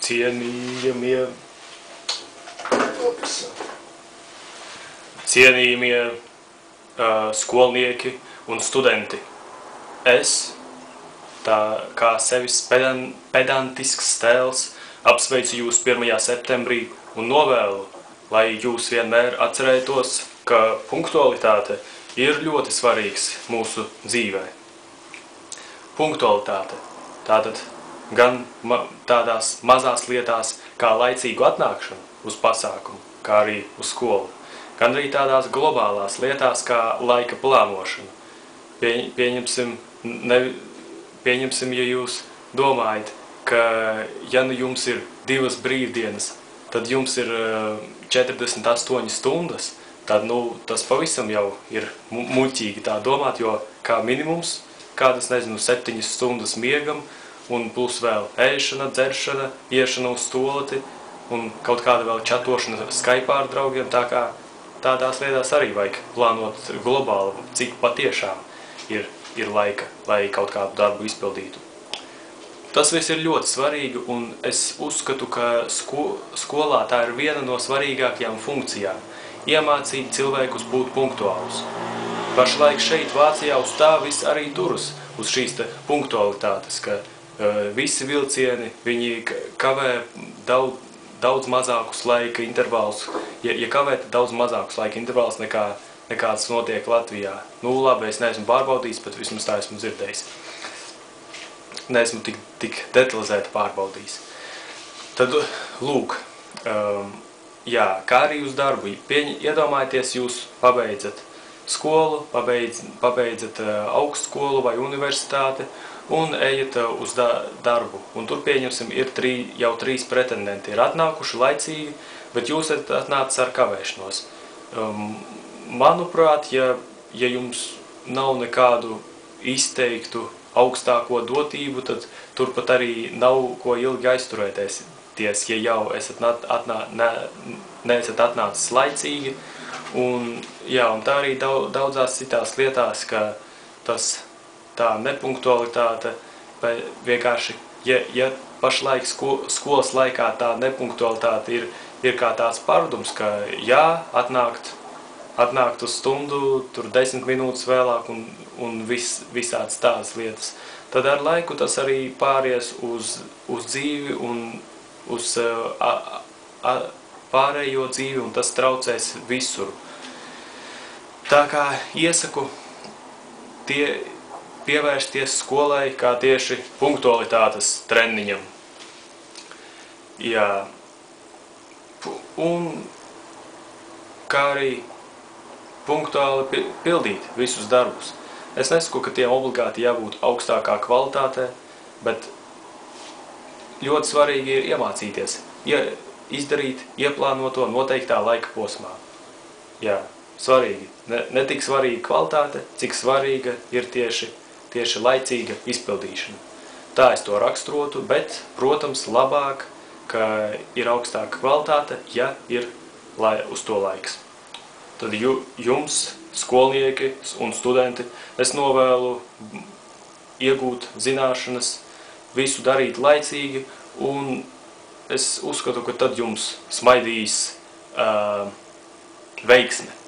Cienījamie, cienījamie skolnieki un studenti, es, tā kā sevis pedantisks tēls, apsveicu jūs 1. septembrī un novēlu, lai jūs vienmēr atcerētos, ka punktualitāte ir ļoti svarīgs mūsu dzīvē. Punktualitāte. Tātad gan tādās mazās lietās, kā laicīgu atnākšanu uz pasākumu, kā arī uz skolu, gan arī tādās globālās lietās, kā laika plānošana. Pieņemsim, ja jūs domājat, ka ja nu jums ir 2 brīvdienas, tad jums ir 48 stundas, tad tas pavisam jau ir muļķīgi tā domāt, jo kā minimums, kādas, 7 stundas miegam, un plus vēl ēšana, dzeršana, iešana uz stolati, un kaut kāda vēl čatošana Skype ar draugiem, tā kā tādās lietās arī vajag plānot globāli, cik patiešām ir laika, lai kaut kādu darbu izpildītu. Tas viss ir ļoti svarīgi, un es uzskatu, ka skolā tā ir viena no svarīgākajām funkcijām – iemācīt cilvēkus būt punktuālus. Pašlaik šeit Vācijā uz tā viss arī turas, uz šīs punktualitātes, ka visi vilcieni, viņi kavē daudz mazākus laika intervālus, ja kavē daudz mazākus laika intervālus nekā tas notiek Latvijā. Labi, es neesmu pārbaudījis, bet vismaz tā esmu dzirdējis. Neesmu tik detalizēti pārbaudījis. Tad, lūk, kā arī uz darbu. Iedomājieties, jūs pabeidzat skolu, pabeidzat augstskolu vai universitāti un ejat uz darbu. Un tur, pieņemsim, ir jau 3 pretendenti. Ir atnākuši laicīgi, bet jūs esat atnācis ar kavēšanos. Manuprāt, ja jums nav nekādu izteiktu augstāko dotību, tad turpat arī nav ko ilgi aizturēties, ja jau neesat atnācis laicīgi. Un tā arī daudzās citās lietās, ka tā nepunktualitāte vienkārši, ja pašlaik skolas laikā tā nepunktualitāte ir kā tāds paradums, ka atnākt uz stundu, tur 10 minūtes vēlāk un visādas tādas lietas, tad ar laiku tas arī pāries uz dzīvi un uz pārējo dzīvi, un tas traucēs visur. Tā kā iesaku pievērsties skolai kā tieši punktualitātes treniņam. Un kā arī punktuāli pildīt visus darbus. Es nesaku, ka tiem obligāti jābūt augstākā kvalitātē, bet ļoti svarīgi ir iemācīties, izdarīt ieplānoto noteiktā laika posmā. Svarīgi. Ne tik svarīga kvalitāte, cik svarīga ir tieši laicīga izpildīšana. Tā es to raksturotu, bet, protams, labāk, ka ir augstāka kvalitāte, ja ir uz to laiks. Tad jums, skolnieki un studenti, es novēlu iegūt zināšanas, visu darīt laicīgi, un es uzskatu, ka tad jums smaidīs veiksme.